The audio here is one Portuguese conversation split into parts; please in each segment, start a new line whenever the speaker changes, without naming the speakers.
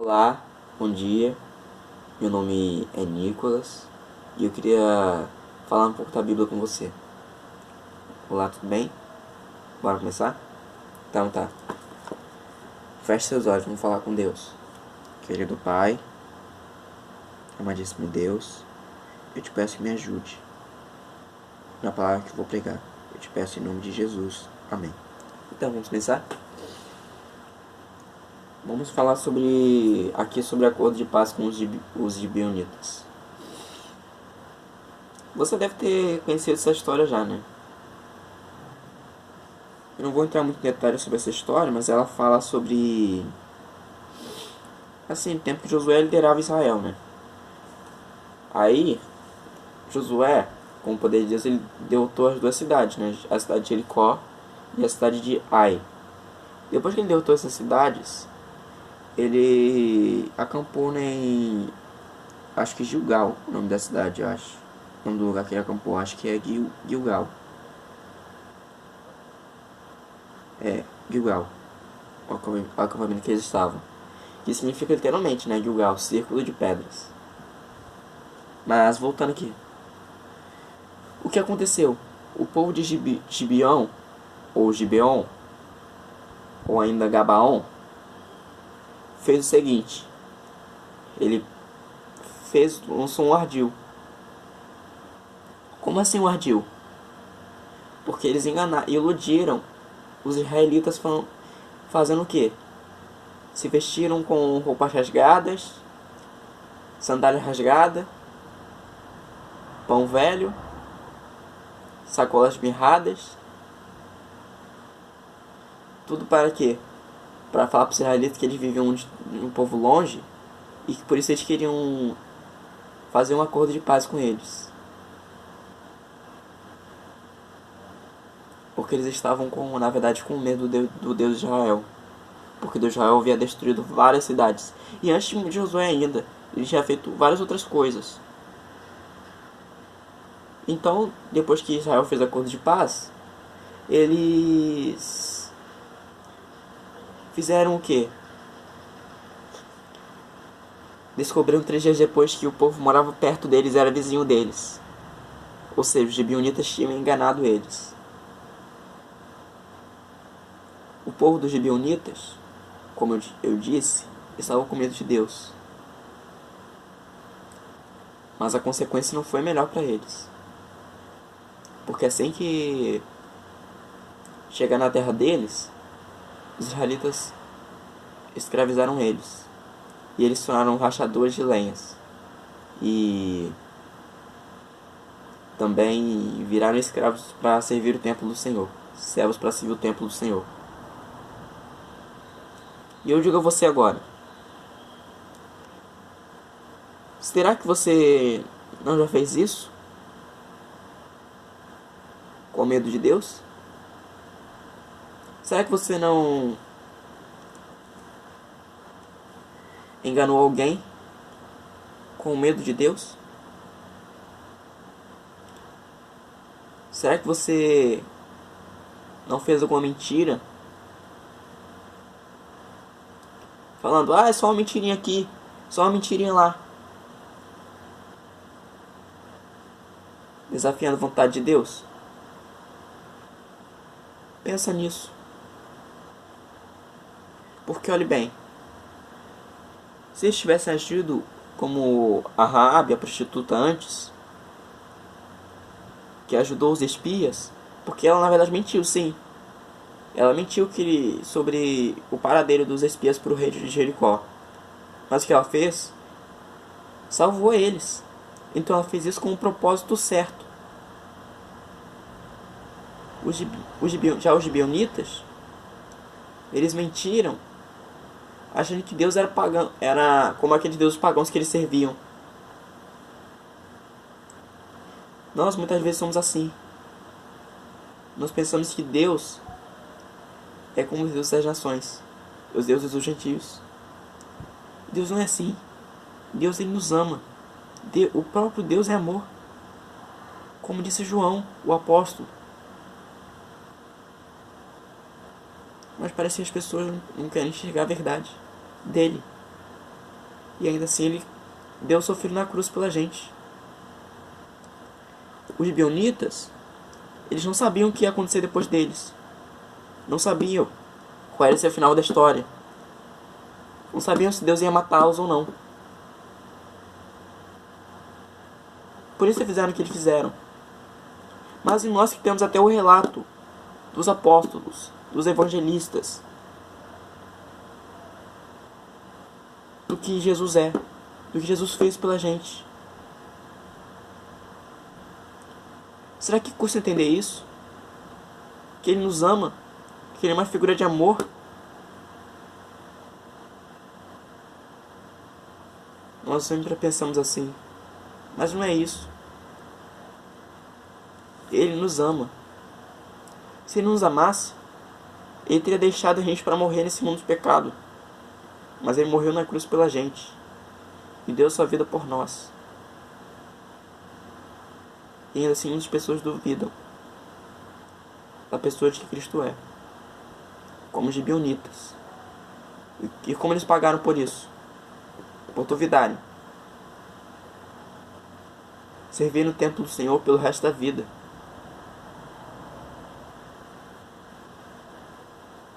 Olá, bom dia. Meu nome é Nicolas e eu queria falar um pouco da Bíblia com você. Olá, tudo bem? Bora começar? Então tá. Feche seus olhos, vamos falar com Deus. Querido Pai, amadíssimo Deus, eu te peço que me ajude na palavra que eu vou pregar. Eu te peço em nome de Jesus. Amém. Então vamos começar? Vamos falar aqui sobre o acordo de paz com os gibeonitas. Você deve ter conhecido essa história já, né? Eu não vou entrar muito em detalhes sobre essa história, mas ela fala sobre... Assim, no tempo que Josué liderava Israel, né? Aí, Josué, com o poder de Deus, ele derrotou as duas cidades, né? A cidade de Jericó e a cidade de Ai. Depois que ele derrotou essas cidades, ele acampou em... Acho que Gilgal, o nome da cidade, eu acho. O nome do lugar que ele acampou, acho que é Gilgal. Gilgal. O acampamento que eles estavam. Que significa literalmente, né? Gilgal, círculo de pedras. Mas voltando aqui. O que aconteceu? O povo de Gibeon, ou Gibeon, ou ainda Gabaon, fez o seguinte. Ele lançou um ardil. Como assim um ardil? Porque eles enganaram, iludiram os israelitas fazendo o quê? Se vestiram com roupas rasgadas, sandália rasgada, pão velho, sacolas mirradas. Tudo para quê? Para falar para os israelitas que eles viviam um povo longe e que por isso eles queriam fazer um acordo de paz com eles. Porque eles estavam, na verdade, com medo do Deus de Israel. Porque Deus de Israel havia destruído várias cidades. E antes de Josué ainda, ele tinha feito várias outras coisas. Então, depois que Israel fez acordo de paz, eles fizeram o quê? Descobriram 3 dias depois que o povo morava perto deles, era vizinho deles. Ou seja, os gibeonitas tinham enganado eles. O povo dos gibeonitas, como eu disse, estava com medo de Deus. Mas a consequência não foi melhor para eles. Porque assim que chegar na terra deles, os israelitas escravizaram eles. E eles se tornaram rachadores de lenhas. E também viraram escravos para servir o templo do Senhor. Servos para servir o templo do Senhor. E eu digo a você agora. Será que você não já fez isso? Com medo de Deus? Será que você não enganou alguém com medo de Deus? Será que você não fez alguma mentira? Falando, é só uma mentirinha aqui, só uma mentirinha lá. Desafiando a vontade de Deus? Pensa nisso. Porque olhe bem, se eles tivessem agido como a Raabe, a prostituta antes, que ajudou os espias, porque ela na verdade mentiu, sim. Ela mentiu sobre o paradeiro dos espias para o rei de Jericó. Mas o que ela fez? Salvou eles. Então ela fez isso com o propósito certo. Já os gibeonitas, eles mentiram, achando que Deus era pagão, era como aqueles deuses pagãos que eles serviam. Nós muitas vezes somos assim. Nós pensamos que Deus é como os deuses das nações, os deuses dos gentios. Deus não é assim. Deus, ele nos ama. O próprio Deus é amor. Como disse João, o apóstolo. Mas parece que as pessoas não querem enxergar a verdade dele. E ainda assim ele deu seu filho na cruz pela gente. Os bionitas, eles não sabiam o que ia acontecer depois deles. Não sabiam qual ia ser o final da história. Não sabiam se Deus ia matá-los ou não. Por isso eles fizeram o que eles fizeram. Mas nós que temos até o relato dos apóstolos, dos evangelistas, do que Jesus é, do que Jesus fez pela gente. Será que custa entender isso? Que Ele nos ama? Que Ele é uma figura de amor? Nós sempre pensamos assim, mas não é isso. Ele nos ama. Se Ele nos amasse, Ele teria deixado a gente para morrer nesse mundo de pecado. Mas Ele morreu na cruz pela gente e deu sua vida por nós. E ainda assim muitas pessoas duvidam da pessoa de que Cristo é, como os gibeonitas. E como eles pagaram por isso? Por duvidarem. Servir no templo do Senhor pelo resto da vida.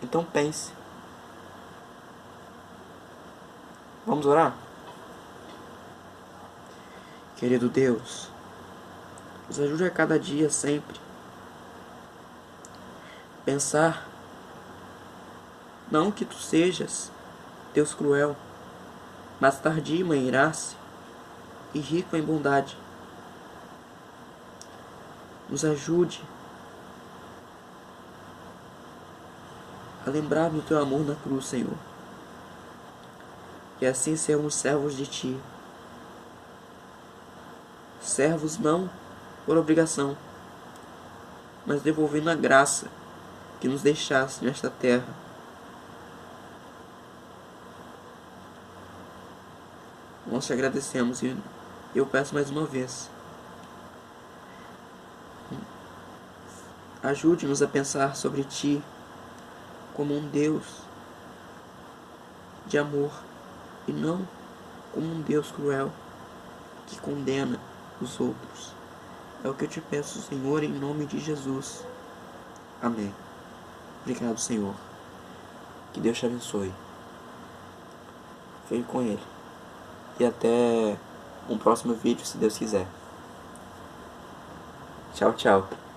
Então pense. Vamos orar? Querido Deus, nos ajude a cada dia sempre pensar não que Tu sejas Deus cruel, mas tardio em irar-se e rico em bondade. Nos ajude a lembrar do Teu amor na cruz, Senhor, e assim sermos servos de Ti. Servos não por obrigação, mas devolvendo a graça que nos deixaste nesta terra. Nós te agradecemos e eu peço mais uma vez. Ajude-nos a pensar sobre Ti como um Deus de amor e não como um Deus cruel que condena os outros. É o que eu te peço, Senhor, em nome de Jesus. Amém. Obrigado, Senhor. Que Deus te abençoe. Fique com Ele. E até um próximo vídeo, se Deus quiser. Tchau, tchau.